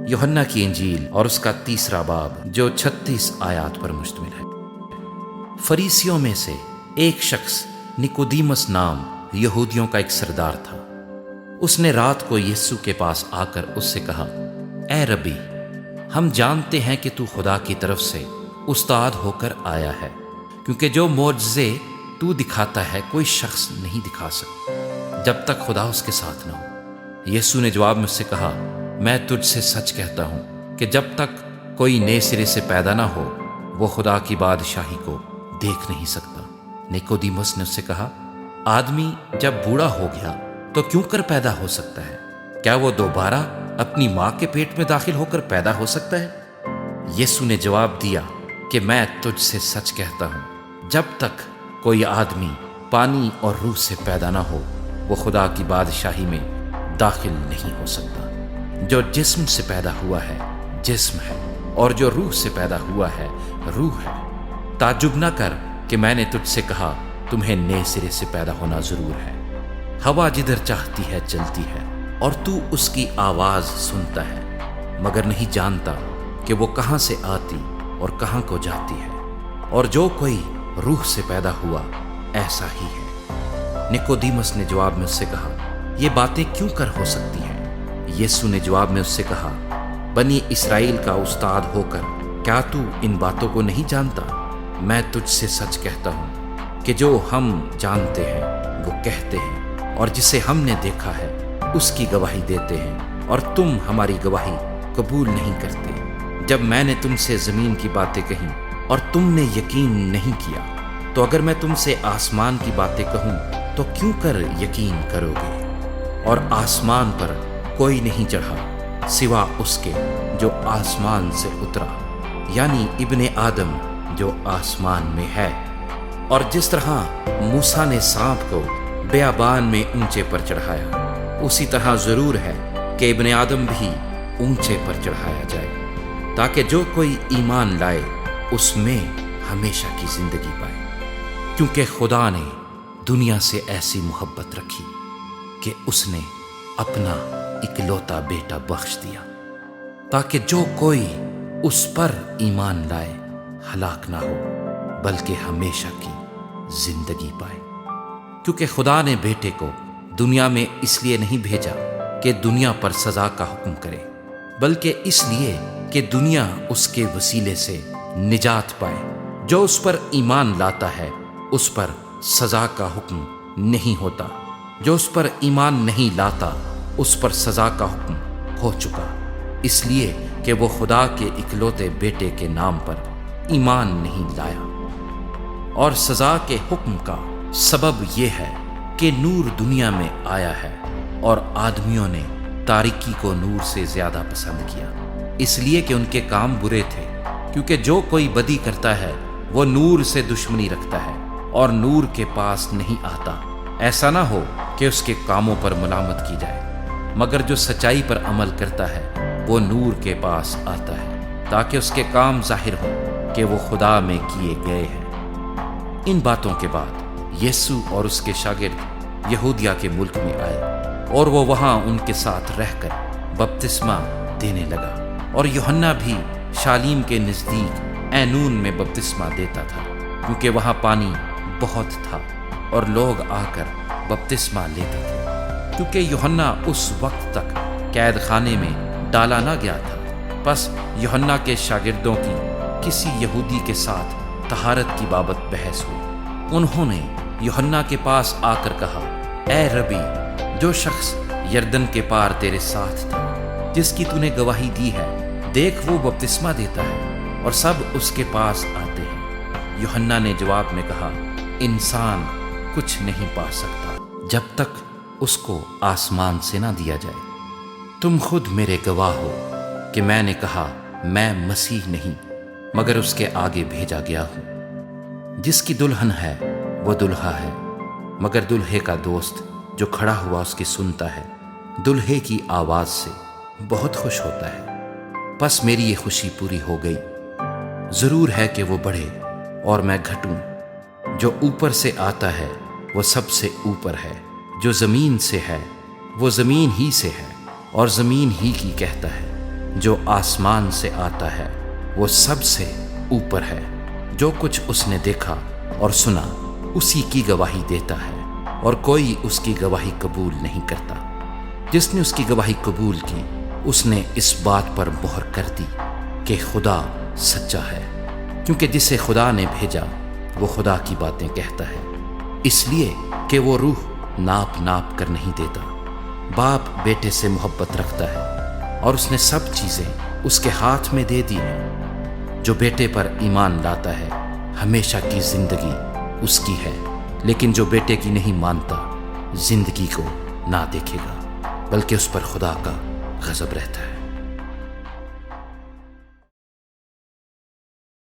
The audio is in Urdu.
یوحنا کی انجیل اور اس کا 3 باب جو 36 آیات پر مشتمل ہے۔ فریسیوں میں سے ایک شخص نکودیمس نام یہودیوں کا ایک سردار تھا۔ اس نے رات کو یسوع کے پاس آ کر اس سے کہا، اے ربی، ہم جانتے ہیں کہ تو خدا کی طرف سے استاد ہو کر آیا ہے، کیونکہ جو معجزے تو دکھاتا ہے کوئی شخص نہیں دکھا سکتا جب تک خدا اس کے ساتھ نہ ہو۔ یسوع نے جواب میں اس سے کہا، میں تجھ سے سچ کہتا ہوں کہ جب تک کوئی نئے سرے سے پیدا نہ ہو وہ خدا کی بادشاہی کو دیکھ نہیں سکتا۔ نکودیمس نے اس سے کہا، آدمی جب بوڑھا ہو گیا تو کیوں کر پیدا ہو سکتا ہے؟ کیا وہ دوبارہ اپنی ماں کے پیٹ میں داخل ہو کر پیدا ہو سکتا ہے؟ یسوع نے جواب دیا کہ میں تجھ سے سچ کہتا ہوں، جب تک کوئی آدمی پانی اور روح سے پیدا نہ ہو وہ خدا کی بادشاہی میں داخل نہیں ہو سکتا۔ جو جسم سے پیدا ہوا ہے جسم ہے، اور جو روح سے پیدا ہوا ہے روح ہے۔ تعجب نہ کر کہ میں نے تجھ سے کہا تمہیں نئے سرے سے پیدا ہونا ضرور ہے۔ ہوا جدھر چاہتی ہے چلتی ہے اور تو اس کی آواز سنتا ہے مگر نہیں جانتا کہ وہ کہاں سے آتی اور کہاں کو جاتی ہے، اور جو کوئی روح سے پیدا ہوا ایسا ہی ہے۔ نکودیمس نے جواب میں اس سے کہا، یہ باتیں کیوں کر ہو سکتی ہیں؟ یسوع نے جواب میں اس سے کہا، بنی اسرائیل کا استاد ہو کر کیا تو ان باتوں کو نہیں جانتا؟ میں تجھ سے سچ کہتا ہوں کہ جو ہم جانتے ہیں وہ کہتے ہیں، اور جسے ہم نے دیکھا ہے اس کی گواہی دیتے ہیں، اور تم ہماری گواہی قبول نہیں کرتے۔ جب میں نے تم سے زمین کی باتیں کہیں اور تم نے یقین نہیں کیا، تو اگر میں تم سے آسمان کی باتیں کہوں تو کیوں کر یقین کرو گے؟ اور آسمان پر کوئی نہیں چڑھا سوا اس کے جو آسمان سے اترا، یعنی ابن آدم جو آسمان میں ہے۔ اور جس طرح موسیٰ نے سانپ کو بیابان میں اونچے پر چڑھایا، اسی طرح ضرور ہے کہ ابن آدم بھی اونچے پر چڑھایا جائے، تاکہ جو کوئی ایمان لائے اس میں ہمیشہ کی زندگی پائے۔ کیونکہ خدا نے دنیا سے ایسی محبت رکھی کہ اس نے اپنا اکلوتا بیٹا بخش دیا، تاکہ جو کوئی اس پر ایمان لائے ہلاک نہ ہو بلکہ ہمیشہ کی زندگی پائے۔ کیونکہ خدا نے بیٹے کو دنیا میں اس لیے نہیں بھیجا کہ دنیا پر سزا کا حکم کرے، بلکہ اس لیے کہ دنیا اس کے وسیلے سے نجات پائے۔ جو اس پر ایمان لاتا ہے اس پر سزا کا حکم نہیں ہوتا، جو اس پر ایمان نہیں لاتا اس پر سزا کا حکم ہو چکا، اس لیے کہ وہ خدا کے اکلوتے بیٹے کے نام پر ایمان نہیں لایا۔ اور سزا کے حکم کا سبب یہ ہے کہ نور دنیا میں آیا ہے اور آدمیوں نے تاریکی کو نور سے زیادہ پسند کیا، اس لیے کہ ان کے کام برے تھے۔ کیونکہ جو کوئی بدی کرتا ہے وہ نور سے دشمنی رکھتا ہے اور نور کے پاس نہیں آتا، ایسا نہ ہو کہ اس کے کاموں پر ملامت کی جائے۔ مگر جو سچائی پر عمل کرتا ہے وہ نور کے پاس آتا ہے تاکہ اس کے کام ظاہر ہوں کہ وہ خدا میں کیے گئے ہیں۔ ان باتوں کے بعد یسوع اور اس کے شاگرد یہودیہ کے ملک میں آئے، اور وہ وہاں ان کے ساتھ رہ کر بپتسمہ دینے لگا۔ اور یوحنا بھی شالیم کے نزدیک اینون میں بپتسمہ دیتا تھا، کیونکہ وہاں پانی بہت تھا اور لوگ آ کر بپتسمہ لیتے تھے، کیونکہ یوحنا اس وقت تک قید خانے میں ڈالا نہ گیا تھا۔ پس یوحنا کے شاگردوں کی کسی یہودی کے ساتھ طہارت کی بابت بحث ہوئی۔ انہوں نے یوحنا کے پاس آ کر کہا، اے ربی، جو شخص یردن کے پار تیرے ساتھ تھا، جس کی تو نے گواہی دی ہے، دیکھ وہ بپتسمہ دیتا ہے اور سب اس کے پاس آتے ہیں۔ یوحنا نے جواب میں کہا، انسان کچھ نہیں پا سکتا جب تک اس کو آسمان سے نہ دیا جائے۔ تم خود میرے گواہ ہو کہ میں نے کہا میں مسیح نہیں مگر اس کے آگے بھیجا گیا ہوں۔ جس کی دلہن ہے وہ دلہا ہے، مگر دلہے کا دوست جو کھڑا ہوا اس کی سنتا ہے، دلہے کی آواز سے بہت خوش ہوتا ہے۔ پس میری یہ خوشی پوری ہو گئی۔ ضرور ہے کہ وہ بڑھے اور میں گھٹوں۔ جو اوپر سے آتا ہے وہ سب سے اوپر ہے، جو زمین سے ہے وہ زمین ہی سے ہے اور زمین ہی کی کہتا ہے، جو آسمان سے آتا ہے وہ سب سے اوپر ہے۔ جو کچھ اس نے دیکھا اور سنا اسی کی گواہی دیتا ہے، اور کوئی اس کی گواہی قبول نہیں کرتا۔ جس نے اس کی گواہی قبول کی اس نے اس بات پر مہر کر دی کہ خدا سچا ہے، کیونکہ جسے خدا نے بھیجا وہ خدا کی باتیں کہتا ہے، اس لیے کہ وہ روح ناپ ناپ کر نہیں دیتا۔ باپ بیٹے سے محبت رکھتا ہے اور اس نے سب چیزیں اس کے ہاتھ میں دے دی ہیں۔ جو بیٹے پر ایمان لاتا ہے ہمیشہ کی زندگی اس کی ہے، لیکن جو بیٹے کی نہیں مانتا زندگی کو نہ دیکھے گا، بلکہ اس پر خدا کا غضب رہتا ہے۔